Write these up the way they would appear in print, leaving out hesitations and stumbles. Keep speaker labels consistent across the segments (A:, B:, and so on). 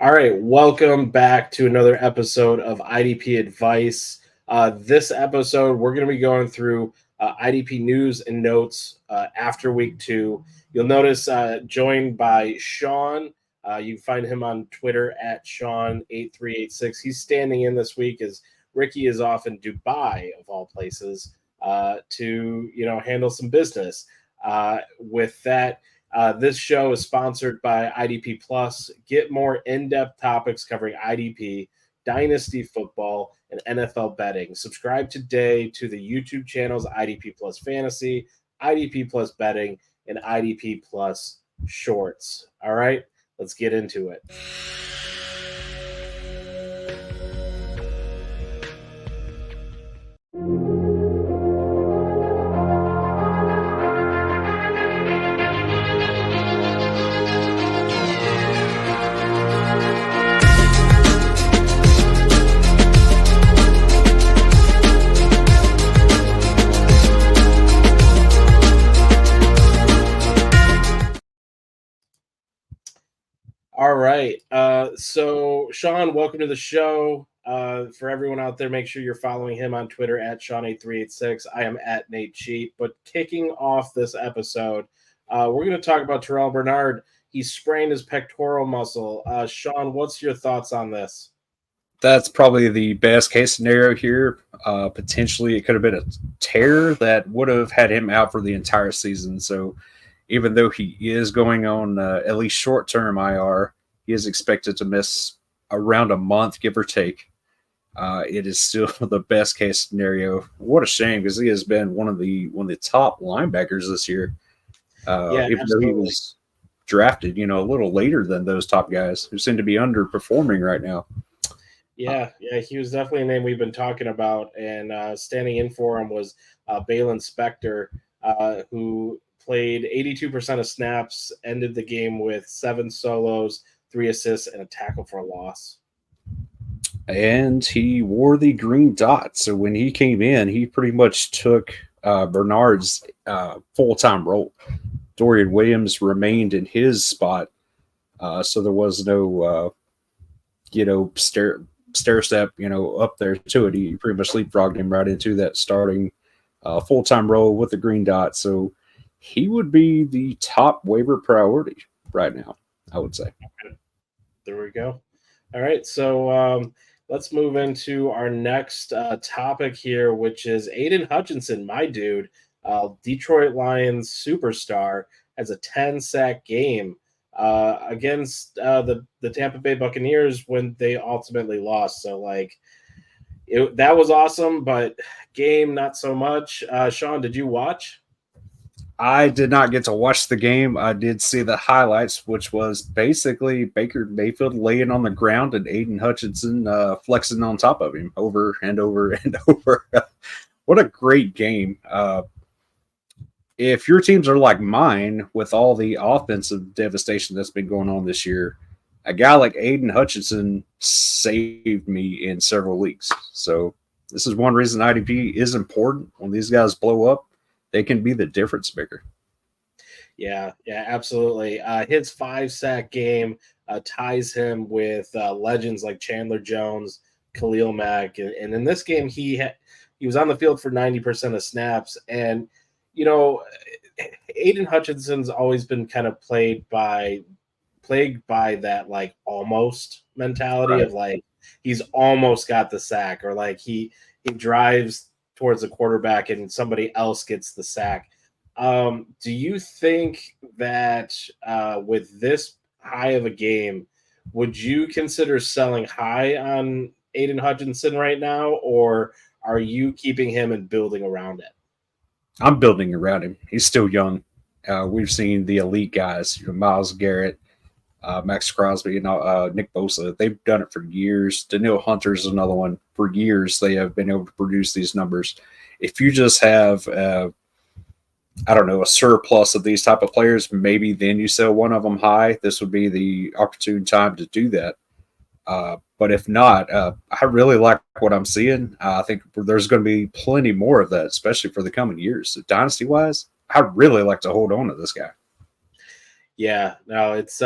A: All right, welcome back to another episode of IDP Advice. This episode, we're going to be going through IDP news and notes after week 2. You'll notice joined by Sean. You can find him on Twitter at Sean8386. He's standing in this week as Ricky is off in Dubai, of all places, to handle some business. With that, this show is sponsored by IDP Plus. Get more in-depth topics covering IDP, Dynasty football, and NFL betting. Subscribe today to the YouTube channels IDP Plus Fantasy, IDP Plus Betting, and IDP Plus Shorts. All right, let's get into it. All right. So, Sean, welcome to the show. For everyone out there, make sure you're following him on Twitter at Sean8386. I am at Nate Cheat. But kicking off this episode, we're going to talk about Terrel Bernard. He sprained his pectoral muscle. Sean, what's your thoughts on this?
B: That's probably the best case scenario here. Potentially, it could have been a tear that would have had him out for the entire season. So, even though he is going on at least short-term IR, he is expected to miss around a month, give or take. It is still the best case scenario. What a shame, because he has been one of the top linebackers this year. Even though he was drafted, a little later than those top guys who seem to be underperforming right now.
A: Yeah, he was definitely a name we've been talking about, and standing in for him was Baylon Spector, who played 82% of snaps, ended the game with 7 solos, 3 assists, and a tackle for a loss.
B: And he wore the green dot. So when he came in, he pretty much took Bernard's full-time role. Dorian Williams remained in his spot. So there was no, stair step, up there to it. He pretty much leapfrogged him right into that starting full-time role with the green dot. So he would be the top waiver priority right now, I would say.
A: Okay. There we go. All right, so let's move into our next topic here, which is Aidan Hutchinson, my dude, Detroit Lions superstar, has a 10-sack game against the Tampa Bay Buccaneers when they ultimately lost. So, that was awesome, but game not so much. Sean, did you watch?
B: I did not get to watch the game. I did see the highlights, which was basically Baker Mayfield laying on the ground and Aidan Hutchinson flexing on top of him over and over and over. What a great game. If your teams are like mine with all the offensive devastation that's been going on this year, a guy like Aidan Hutchinson saved me in several leagues. So this is one reason IDP is important. When these guys blow up, they can be the difference maker.
A: Yeah, absolutely. His 5-sack game ties him with legends like Chandler Jones, Khalil Mack, and in this game he was on the field for 90% of snaps. And Aidan Hutchinson's always been kind of plagued by that almost mentality, right? Of he's almost got the sack, or he drives towards the quarterback and somebody else gets the sack. Do you think that with this high of a game, would you consider selling high on Aidan Hutchinson right now, or are you keeping him and building around it?
B: I'm building around him. He's still young. We've seen the elite guys, Myles Garrett, Max Crosby, and Nick Bosa. They've done it for years. Danielle Hunter's another one. For years, they have been able to produce these numbers. If you just have, a surplus of these type of players, maybe then you sell one of them high. This would be the opportune time to do that. But if not, I really like what I'm seeing. I think there's going to be plenty more of that, especially for the coming years. So dynasty-wise, I really like to hold on to this guy.
A: Yeah, no, it's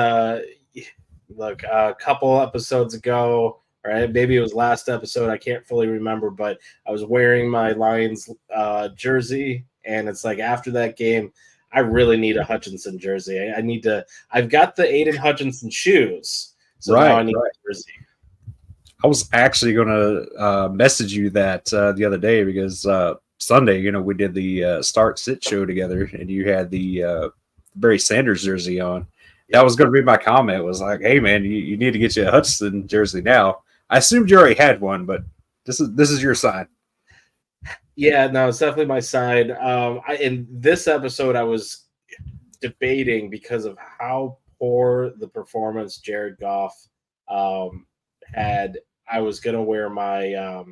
A: Look, a couple episodes ago, right? Maybe it was last episode. I can't fully remember, but I was wearing my Lions jersey, and it's like after that game, I really need a Hutchinson jersey. I need to. I've got the Aidan Hutchinson shoes, so now I need a jersey.
B: I was actually going to message you that the other day because Sunday, we did the start sit show together, and you had the Barry Sanders jersey on. That was going to be my comment. Was like, hey man, you need to get you a Hutchinson jersey now. I assumed you already had one, but this is your sign.
A: Yeah, no, it's definitely my sign. In this episode, I was debating because of how poor the performance Jared Goff had. I was gonna wear my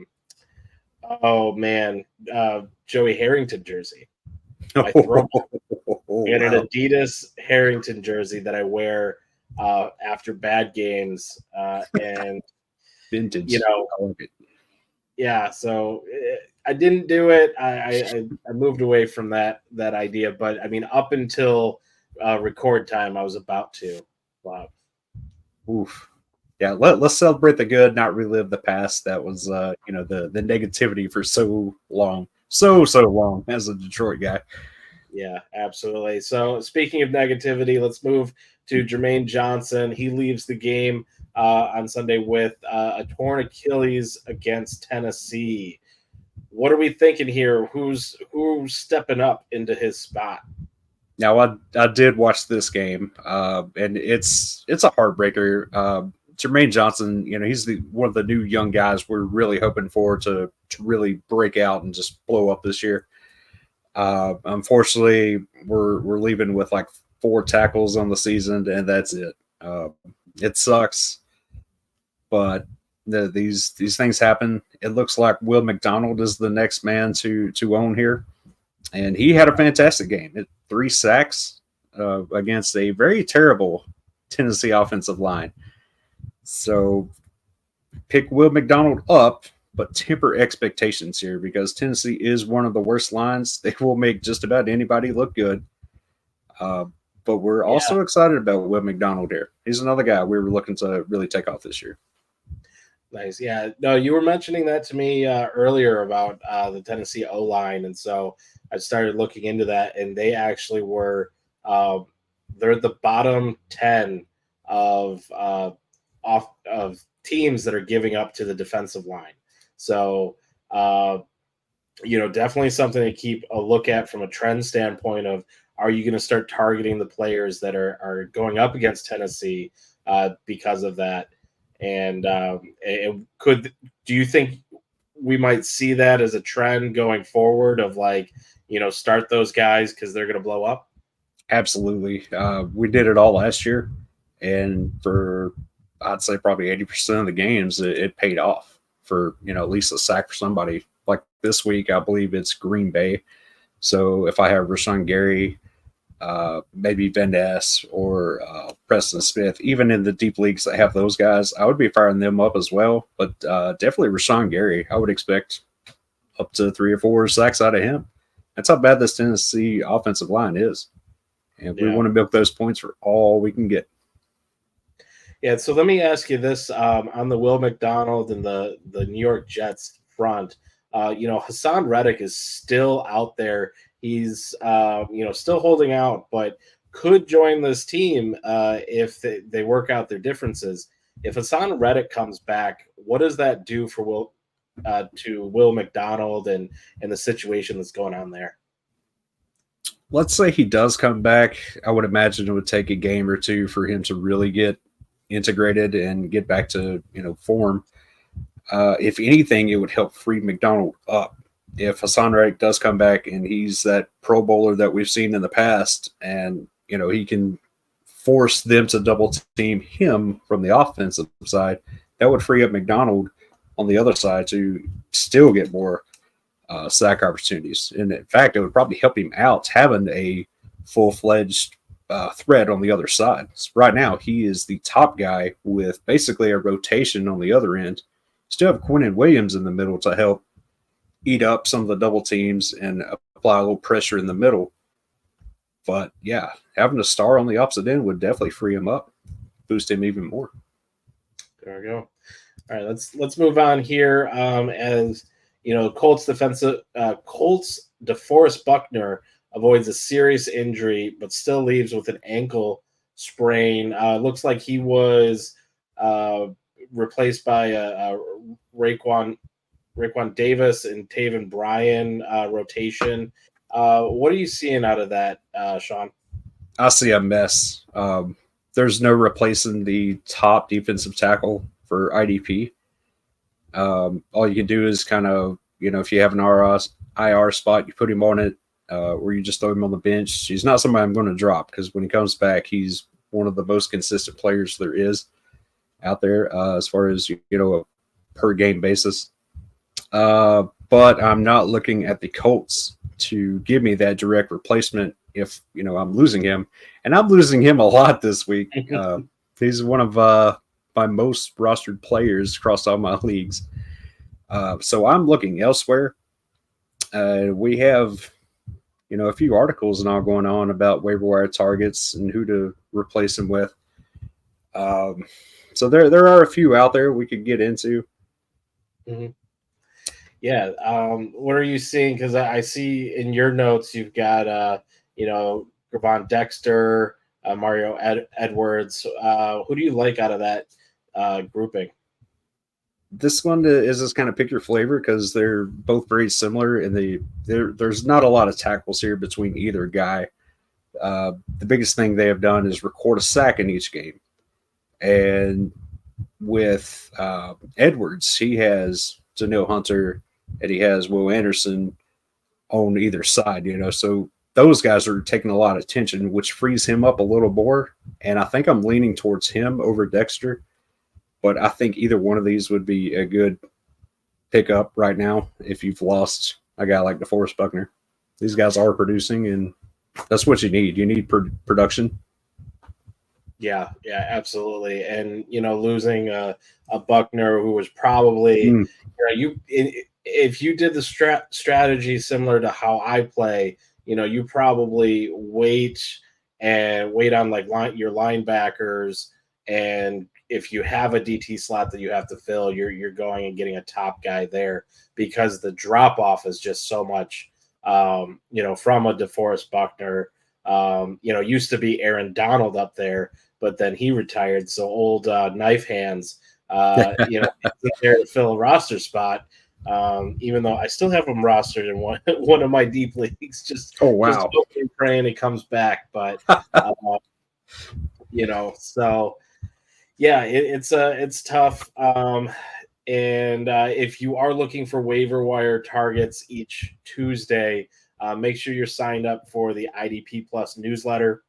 A: Joey Harrington jersey. My throwback. And an Adidas Harrington jersey that I wear after bad games and
B: vintage.
A: Yeah. So I didn't do it. I moved away from that idea, but I mean, up until record time, I was about to. Wow.
B: Oof. Yeah, let's celebrate the good, not relive the past. That was, the negativity for so long as a Detroit guy.
A: Yeah, absolutely. So speaking of negativity, let's move to Jermaine Johnson. He leaves the game on Sunday with a torn Achilles against Tennessee. What are we thinking here? Who's stepping up into his spot?
B: Now, I did watch this game, and it's a heartbreaker. Jermaine Johnson, he's one of the new young guys we're really hoping for to really break out and just blow up this year. Unfortunately, we're leaving with like 4 tackles on the season, and that's it. It sucks, but these things happen. It looks like Will McDonald is the next man to own here, and he had a fantastic game. 3 sacks against a very terrible Tennessee offensive line. So pick Will McDonald up, but temper expectations here because Tennessee is one of the worst lines. They will make just about anybody look good. But we're also excited about Will McDonald here. He's another guy we were looking to really take off this year.
A: Nice. Yeah. No, you were mentioning that to me earlier about the Tennessee O-line. And so I started looking into that, and they actually were they're the bottom 10 of teams that are giving up to the defensive line. So, definitely something to keep a look at from a trend standpoint of, are you going to start targeting the players that are going up against Tennessee because of that? And do you think we might see that as a trend going forward of start those guys because they're going to blow up?
B: Absolutely. We did it all last year. And for, I'd say probably 80% of the games, it paid off for, at least a sack for somebody. Like this week, I believe it's Green Bay. So if I have Rashawn Gary, maybe Van Ness or Preston Smith, even in the deep leagues that have those guys, I would be firing them up as well. But definitely Rashawn Gary, I would expect up to 3 or 4 sacks out of him. That's how bad this Tennessee offensive line is. And we want to milk those points for all we can get.
A: Yeah, so let me ask you this on the Will McDonald and the New York Jets front. Hassan Reddick is still out there. He's, still holding out, but could join this team if they work out their differences. If Hassan Reddick comes back, what does that do for Will McDonald and the situation that's going on there?
B: Let's say he does come back. I would imagine it would take a game or 2 for him to really get integrated and get back to form. If anything, it would help free McDonald up. If Hassan Reddick does come back and he's that Pro Bowler that we've seen in the past, and he can force them to double team him from the offensive side, that would free up McDonald on the other side to still get more sack opportunities. And in fact, it would probably help him out having a full-fledged threat on the other side. So right now, he is the top guy with basically a rotation on the other end. Still have Quinnen Williams in the middle to help eat up some of the double teams and apply a little pressure in the middle. But yeah, having a star on the opposite end would definitely free him up. boost him even more.
A: There we go. All right, let's move on here. As you know, Colts DeForest Buckner avoids a serious injury, but still leaves with an ankle sprain. Looks like he was replaced by Raekwon Davis and Taven Bryan rotation. What are you seeing out of that, Sean?
B: I see a mess. There's no replacing the top defensive tackle for IDP. All you can do is kind of, if you have an IR spot, you put him on it, or you just throw him on the bench. He's not somebody I'm going to drop because when he comes back, he's one of the most consistent players there is out there as far as, a per game basis. But I'm not looking at the Colts to give me that direct replacement if, I'm losing him. And I'm losing him a lot this week. He's one of my most rostered players across all my leagues. So I'm looking elsewhere. We have, a few articles now going on about waiver wire targets and who to replace him with. So there are a few out there we could get into.
A: Mm-hmm. Yeah. What are you seeing? Because I see in your notes you've got, Gravon Dexter, Mario Edwards. Who do you like out of that grouping?
B: This one is just kind of pick your flavor because they're both very similar, and there's not a lot of tackles here between either guy. The biggest thing they have done is record a sack in each game. And with Edwards, he has Daniil Hunter and he has Will Anderson on either side, so those guys are taking a lot of attention, which frees him up a little more. And I think I'm leaning towards him over Dexter. But I think either one of these would be a good pickup right now if you've lost a guy like DeForest Buckner. These guys are producing, and that's what you need. You need production.
A: Yeah, absolutely. And, losing a Buckner who was probably, if you did the strategy similar to how I play, you probably wait on like your linebackers, and if you have a DT slot that you have to fill, you're going and getting a top guy there because the drop off is just so much. From a DeForest Buckner, used to be Aaron Donald up there, but then he retired. So old knife hands, there to fill a roster spot. Even though I still have him rostered in one of my deep leagues, just hoping, praying he comes back. But so yeah, it's tough. And if you are looking for waiver wire targets each Tuesday, make sure you're signed up for the IDP Plus newsletter.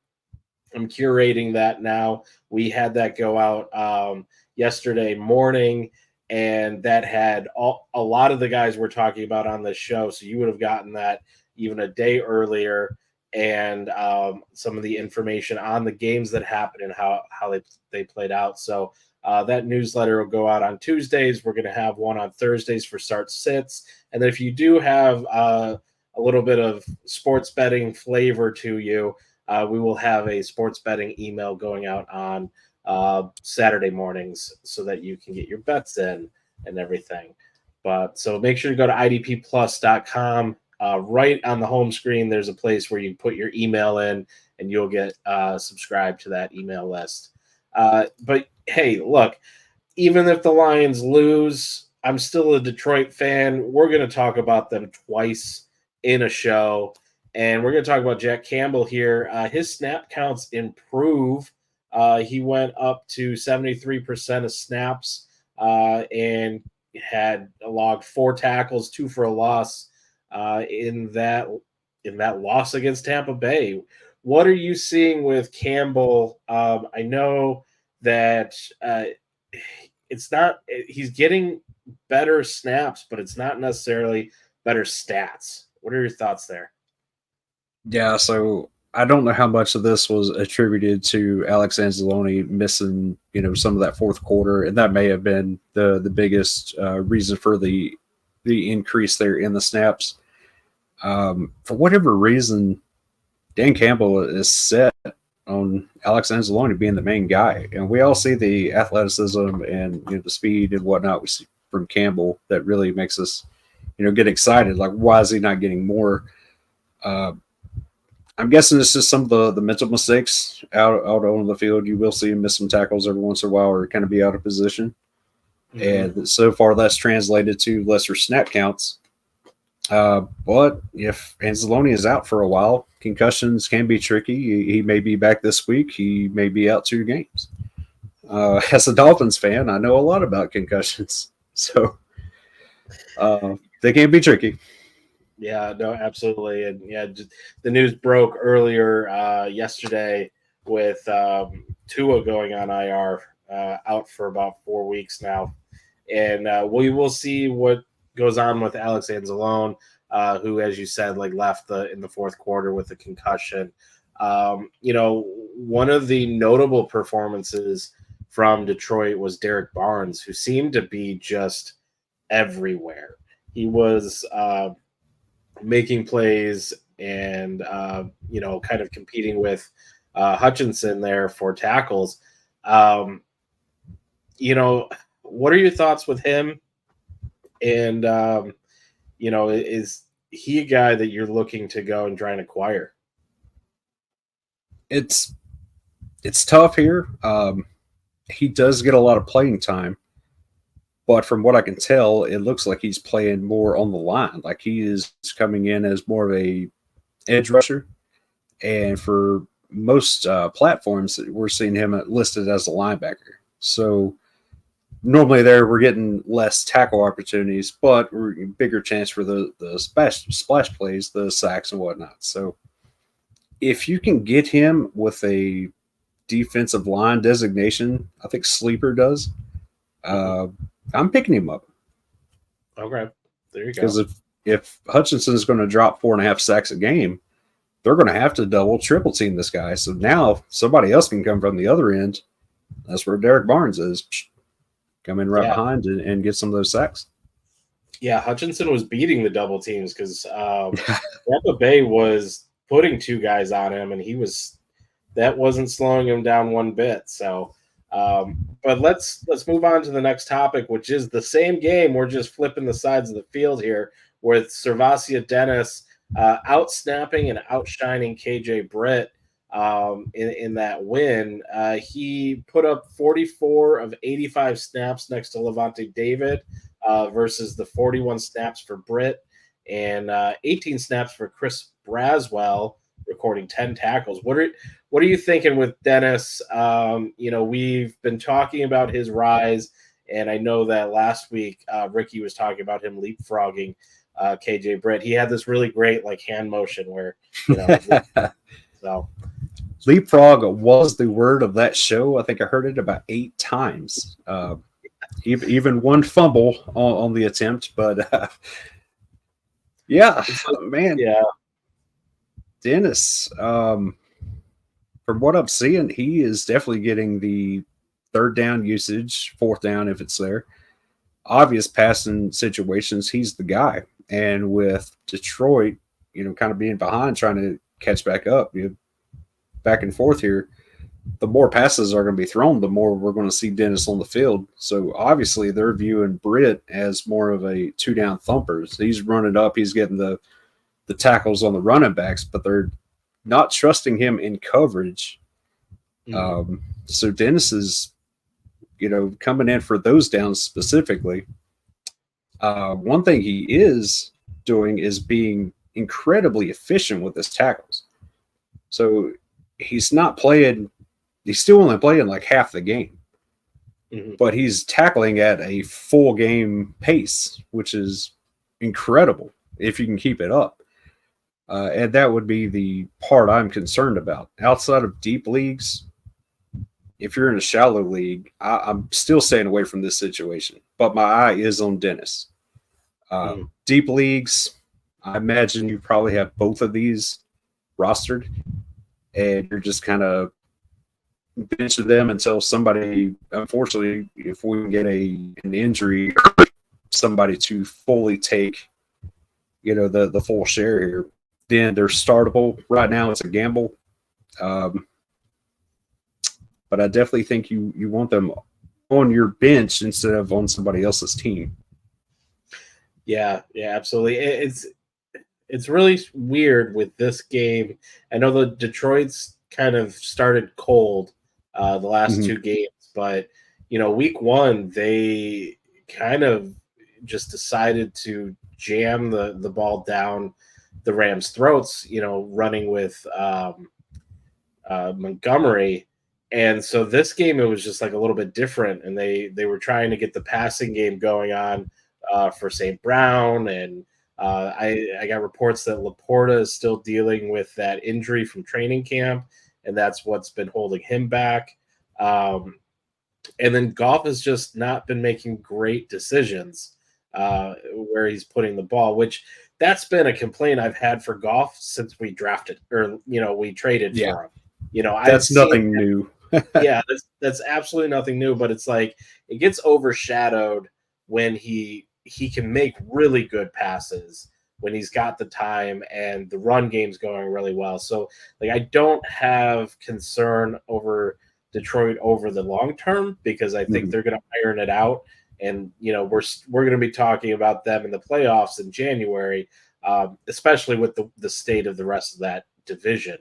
A: I'm curating that now. We had that go out yesterday morning, and that had a lot of the guys we're talking about on this show. So you would have gotten that even a day earlier, and some of the information on the games that happened and how they played out. So that newsletter will go out on Tuesdays. We're going to have one on Thursdays for start sits. And then if you do have a little bit of sports betting flavor to you, we will have a sports betting email going out on Saturday mornings so that you can get your bets in and everything. But so make sure to go to idpplus.com. Right on the home screen, there's a place where you put your email in and you'll get subscribed to that email list. But hey, look, even if the Lions lose, I'm still a Detroit fan. We're going to talk about them twice in a show. And we're going to talk about Jack Campbell here. His snap counts improve. He went up to 73% of snaps and had logged 4 tackles, 2 for a loss in that loss against Tampa Bay. What are you seeing with Campbell? I know that he's getting better snaps, but it's not necessarily better stats. What are your thoughts there?
B: Yeah, so I don't know how much of this was attributed to Alex Anzalone missing, some of that fourth quarter, and that may have been the biggest reason for the increase there in the snaps. For whatever reason, Dan Campbell is set on Alex Anzalone being the main guy. And we all see the athleticism and the speed and whatnot we see from Campbell that really makes us, get excited. Like, why is he not getting more? I'm guessing it's just some of the mental mistakes out on the field. You will see him miss some tackles every once in a while or kind of be out of position. Mm-hmm. And so far that's translated to lesser snap counts. But if Anzalone is out for a while, concussions can be tricky. He may be back this week. He may be out 2 games. As a Dolphins fan, I know a lot about concussions. So they can be tricky.
A: Yeah, no, absolutely. And yeah, the news broke earlier yesterday with Tua going on IR, out for about 4 weeks now. And we will see what goes on with Alex Anzalone, who, as you said, left in the fourth quarter with a concussion. One of the notable performances from Detroit was Derek Barnes, who seemed to be just everywhere. He was making plays and kind of competing with Hutchinson there for tackles. What are your thoughts with him? And is he a guy that you're looking to go and try and acquire?
B: It's tough here. He does get a lot of playing time, but from what I can tell, it looks like he's playing more on the line. Like he is coming in as more of a edge rusher, and for most platforms, we're seeing him listed as a linebacker. So normally we're getting less tackle opportunities, but we're bigger chance for the splash plays, the sacks and whatnot. So if you can get him with a defensive line designation, I think Sleeper does. I'm picking him up.
A: Okay, there you go.
B: Because if Hutchinson is going to drop 4.5 sacks a game, they're going to have to double, triple team this guy. So now somebody else can come from the other end. That's where Derek Barnes is. Come in right behind and get some of those sacks.
A: Yeah, Hutchinson was beating the double teams because Tampa Bay was putting 2 guys on him, and that wasn't slowing him down one bit. So, but let's move on to the next topic, which is the same game. We're just flipping the sides of the field here with Servasia Dennis out-snapping and outshining KJ Britt. In that win, he put up 44 of 85 snaps next to Levante David versus the 41 snaps for Britt and 18 snaps for Chris Braswell, recording 10 tackles. What are you thinking with Dennis? We've been talking about his rise, and I know that last week Ricky was talking about him leapfrogging KJ Britt. He had this really great hand motion where so.
B: Leapfrog was the word of that show. I think I heard it about 8 times. Even one fumble on the attempt, but man.
A: Yeah.
B: Dennis, from what I'm seeing, he is definitely getting the 3rd down usage, 4th down if it's there. Obvious passing situations, he's the guy. And with Detroit, kind of being behind, trying to catch back up, back and forth here, the more passes are going to be thrown, the more we're going to see Dennis on the field. So obviously they're viewing Britt as more of a 2-down thumper. So he's running up, he's getting the tackles on the running backs, but they're not trusting him in coverage. Mm-hmm. So Dennis is, coming in for those downs specifically. One thing he is doing is being incredibly efficient with his tackles. So he's still only playing half the game, but he's tackling at a full game pace, which is incredible if you can keep it up. And that would be the part I'm concerned about. Outside of deep leagues, if you're in a shallow league, I'm still staying away from this situation. But my eye is on Dennis. Deep leagues, I imagine you probably have both of these rostered, and you're just kind of benching them until somebody, unfortunately, if we can get an injury, somebody to fully take, the full share here, then they're startable. Right now, it's a gamble. but I definitely think you want them on your bench instead of on somebody else's team.
A: Yeah, absolutely. It's really weird with this game. I know the Detroit's kind of started cold the last two games, but week one they kind of just decided to jam the ball down the Rams' throats. Running with Montgomery. And so this game, it was just like a little bit different, and they were trying to get the passing game going on for St. Brown, and I got reports that Laporta is still dealing with that injury from training camp, and that's what's been holding him back. And then Goff has just not been making great decisions where he's putting the ball, which that's been a complaint I've had for Goff since we drafted or we traded for him.
B: That's nothing new.
A: Yeah, that's absolutely nothing new, but it's like it gets overshadowed when he can make really good passes when he's got the time and the run game's going really well. So I don't have concern over Detroit over the long term because I think they're going to iron it out. And we're going to be talking about them in the playoffs in January, especially with the state of the rest of that division.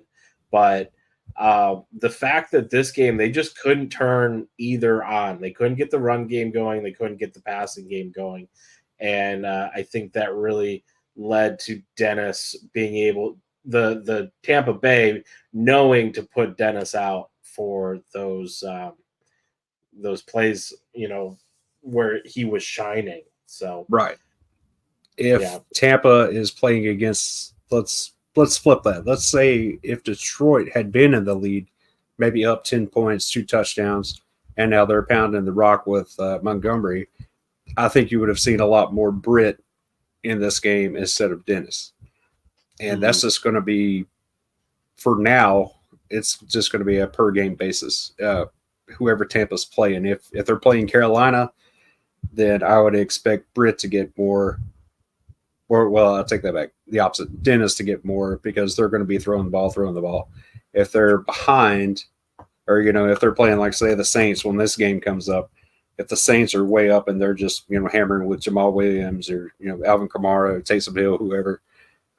A: But the fact that this game, they just couldn't turn either on. They couldn't get the run game going. They couldn't get the passing game going. And I think that really led to Dennis being able, the Tampa Bay knowing to put Dennis out for those plays, where he was shining. So
B: right. If Tampa is playing against, let's flip that. Let's say if Detroit had been in the lead, maybe up 10 points, 2 touchdowns, and now they're pounding the rock with Montgomery, I think you would have seen a lot more Britt in this game instead of Dennis. And that's just going to be, for now, it's just going to be a per-game basis. Whoever Tampa's playing. If they're playing Carolina, then I would expect Britt to get more. Or, well, I'll take that back. The opposite. Dennis to get more because they're going to be throwing the ball. If they're behind, or, if they're playing, like, say, the Saints when this game comes up, if the Saints are way up and they're just, hammering with Jamal Williams or, Alvin Kamara, Taysom Hill, whoever,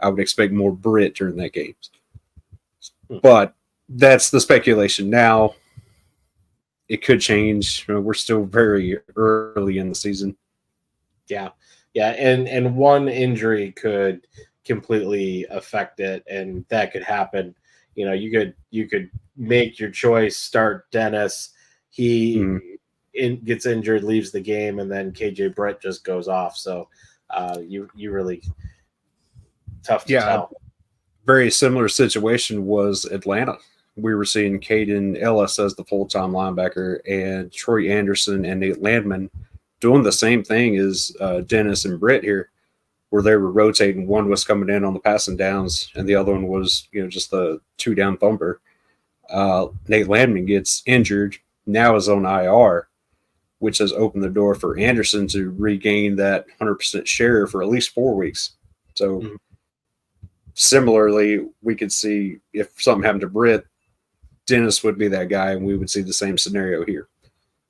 B: I would expect more Britt during that game. But that's the speculation. Now, it could change. We're still very early in the season.
A: Yeah, and one injury could completely affect it, and that could happen. You could make your choice, start Dennis. He gets injured, leaves the game, and then KJ Britt just goes off. So you really tough to tell.
B: Very similar situation was Atlanta. We were seeing Caden Ellis as the full-time linebacker and Troy Anderson and Nate Landman doing the same thing as Dennis and Britt here, where they were rotating. One was coming in on the passing downs, and the other one was, just the 2-down thumper. Nate Landman gets injured, now is on IR, which has opened the door for Anderson to regain that 100% share for at least 4 weeks. So similarly, we could see if something happened to Britt, Dennis would be that guy, and we would see the same scenario here.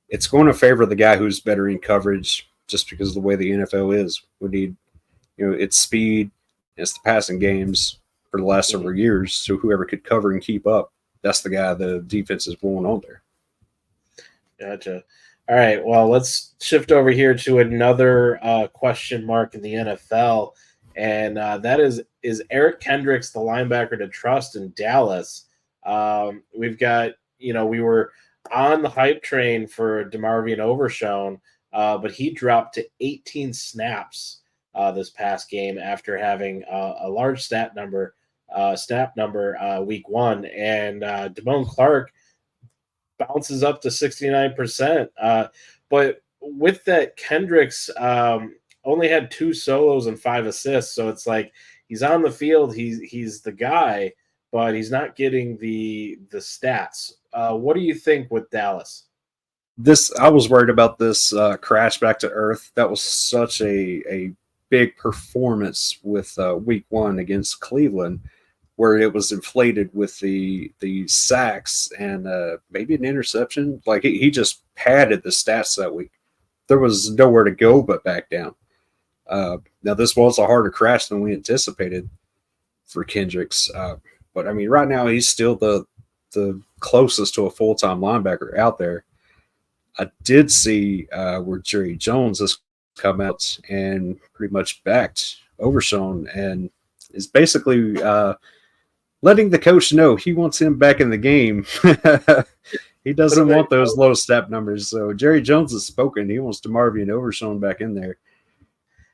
B: It's going to favor the guy who's better in coverage just because of the way the NFL is. We need, it's speed, it's the passing games for the last several years. So whoever could cover and keep up, that's the guy the defense is going on there.
A: Gotcha. All right, well, let's shift over here to another question mark in the NFL, and that is Eric Kendricks the linebacker to trust in Dallas? We've got, we were on the hype train for DeMarvion Overshown, but he dropped to 18 snaps this past game after having a large snap number week one, and Damone Clark bounces up to 69%. But with that, Kendricks only had 2 solos and 5 assists, so it's like he's on the field, he's the guy, but he's not getting the stats. What do you think with Dallas?
B: I was worried about this crash back to earth. That was such a big performance with week one against Cleveland, where it was inflated with the sacks and maybe an interception. Like he just padded the stats that week. There was nowhere to go but back down. Now this was a harder crash than we anticipated for Kendricks, but I mean, right now he's still the closest to a full-time linebacker out there. I did see where Jerry Jones has come out and pretty much backed Overshown and is basically letting the coach know he wants him back in the game. He doesn't want those low step numbers. So Jerry Jones has spoken. He wants DeMarvion Overshown back in there.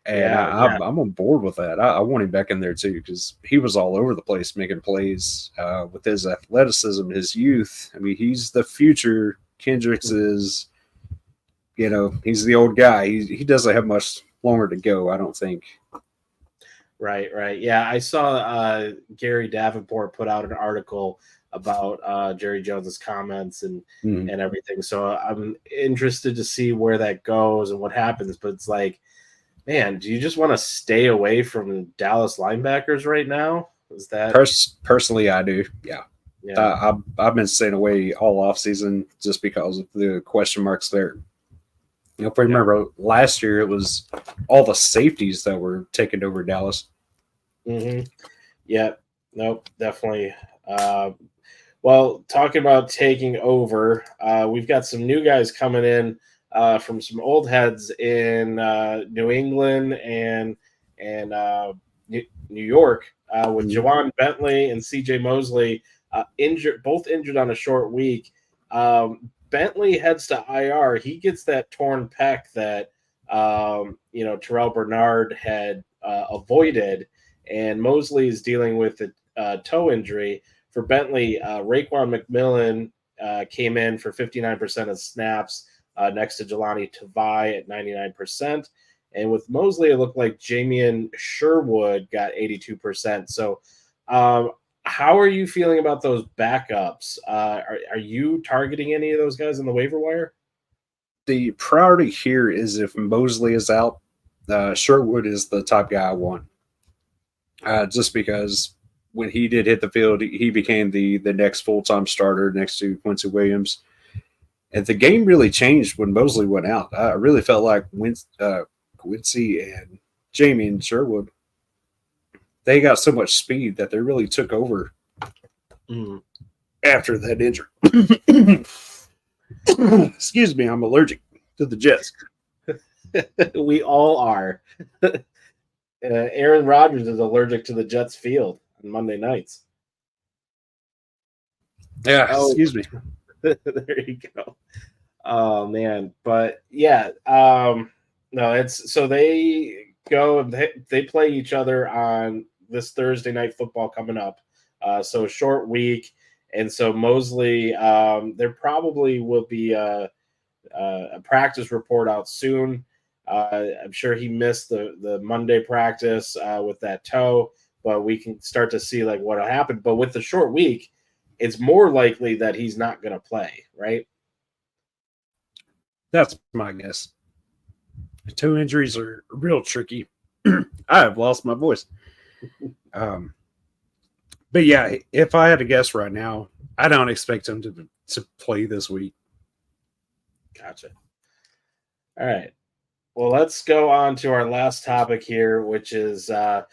B: And I'm on board with that. I want him back in there too because he was all over the place making plays with his athleticism, his youth. I mean, he's the future. Kendricks is, he's the old guy. He doesn't have much longer to go, I don't think.
A: Right. Yeah, I saw Gary Davenport put out an article about Jerry Jones's comments and everything. So I'm interested to see where that goes and what happens. But it's like, man, do you just want to stay away from Dallas linebackers right now? Is that
B: personally? I do. Yeah. I've been staying away all offseason just because of the question marks there. If we remember last year, it was all the safeties that were taking over Dallas.
A: Mm-hmm. Yeah. Nope. Definitely. Well, talking about taking over, we've got some new guys coming in. From some old heads in New England and New York with Jawan Bentley and C.J. Mosley both injured on a short week. Bentley heads to IR. He gets that torn pec that Terrel Bernard had avoided, and Mosley is dealing with a toe injury. For Bentley, Raekwon McMillan came in for 59% of snaps. Next to Jelani Tavai at 99%. And with Mosley, it looked like Jamian Sherwood got 82%. So how are you feeling about those backups? Are you targeting any of those guys on the waiver wire?
B: The priority here is if Mosley is out, Sherwood is the top guy I want. Just because when he did hit the field, he became the next full-time starter next to Quincy Williams. And the game really changed when Mosley went out. I really felt like Quincy and Jamie and Sherwood, they got so much speed that they really took over after that injury. Excuse me, I'm allergic to the Jets.
A: We all are. Aaron Rodgers is allergic to the Jets field on Monday nights.
B: Yeah, excuse me.
A: There you go. Oh man, but yeah, no, it's so they go and they play each other on this Thursday night football coming up. So a short week, and so Mosley, there probably will be a practice report out soon. I'm sure he missed the Monday practice with that toe, but we can start to see like what happened. But with the short week, it's more likely that he's not going to play, right?
B: That's my guess. Toe injuries are real tricky. I have lost my voice. But yeah, if I had to guess right now, I don't expect him to play this week.
A: Gotcha. All right. Well, let's go on to our last topic here, which is the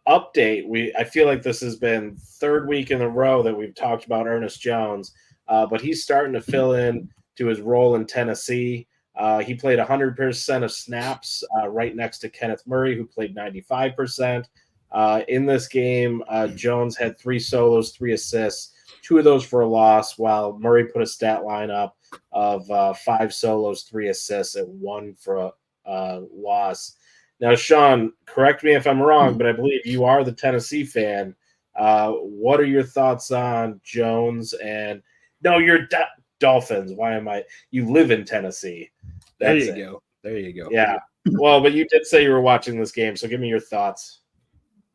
A: update. I feel like this has been third week in a row that we've talked about Ernest Jones, but he's starting to fill in to his role in Tennessee. He played 100% of snaps right next to Kenneth Murray, who played 95%. In this game, Jones had 3 solos, 3 assists, 2 of those for a loss, while Murray put a stat line up of 5 solos, 3 assists, and 1 for a loss. Now, Sean, correct me if I'm wrong, but I believe you are the Tennessee fan. What are your thoughts on Jones? And no, you're Dolphins. Why am I? You live in Tennessee.
B: That's there you go. There you go.
A: Yeah. Well, but you did say you were watching this game, so give me your thoughts.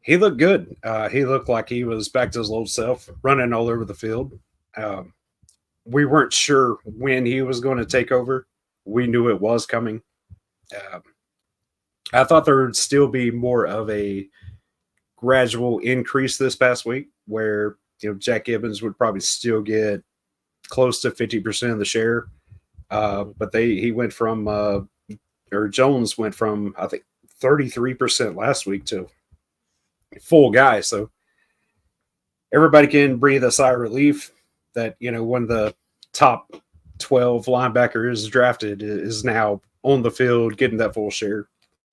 B: He looked good. He looked like he was back to his old self, running all over the field. We weren't sure when he was going to take over. We knew it was coming. I thought there would still be more of a gradual increase this past week where, Jack Gibbons would probably still get close to 50% of the share. But he went from, or Jones went from, I think, 33% last week to full guy. So everybody can breathe a sigh of relief that, when the top 12 linebacker is drafted is now on the field getting that full share.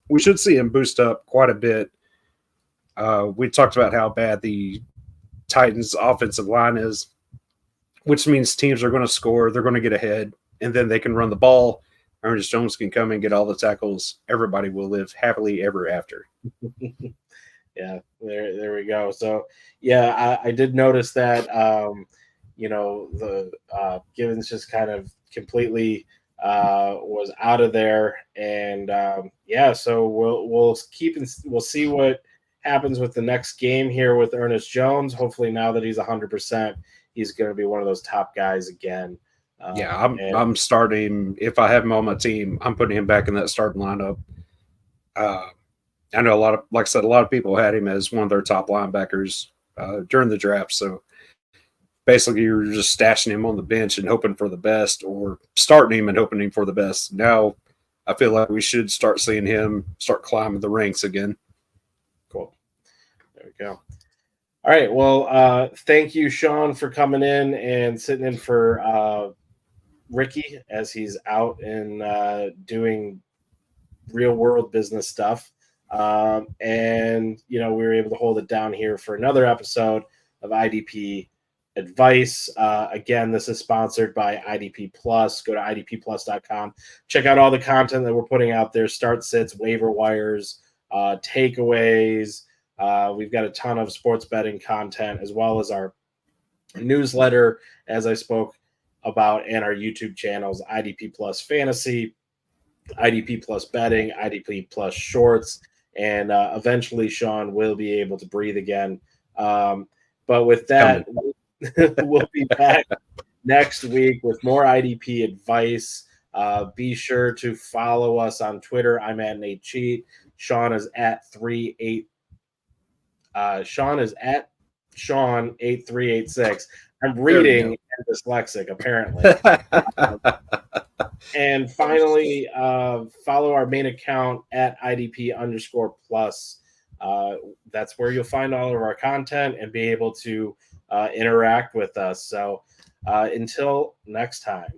B: We should see him boost up quite a bit. We talked about how bad the Titans offensive line is, which means teams are going to score, they're going to get ahead, and then they can run the ball. Ernest Jones can come and get all the tackles. Everybody will live happily ever after.
A: Yeah, there we go. So, yeah, I did notice that, the Givens just kind of completely was out of there. And, so we'll see what happens with the next game here with Ernest Jones. Hopefully now that he's 100%, he's going to be one of those top guys again.
B: I'm starting. If I have him on my team, I'm putting him back in that starting lineup. I know a lot of people had him as one of their top linebackers during the draft. So basically, you're just stashing him on the bench and hoping for the best, or starting him and hoping for the best. Now, I feel like we should start seeing him start climbing the ranks again.
A: Cool. There we go. All right. Well, thank you, Sean, for coming in and sitting in for Ricky as he's out and doing real world business stuff. We were able to hold it down here for another episode of IDP Advice. Again, this is sponsored by IDP Plus. Go to idpplus.com. Check out all the content that we're putting out there: start sits, waiver wires, takeaways. We've got a ton of sports betting content, as well as our newsletter, as I spoke about, and our YouTube channels: IDP Plus Fantasy, IDP Plus Betting, IDP Plus Shorts, and eventually Sean will be able to breathe again. But with that, we'll be back next week with more IDP advice. Be sure to follow us on Twitter. I'm at Nate Cheat. Sean is at 38. Sean is at Sean 8386. I'm reading and dyslexic, apparently. And finally, follow our main account at IDP_plus. That's where you'll find all of our content and be able to interact with us. So until next time.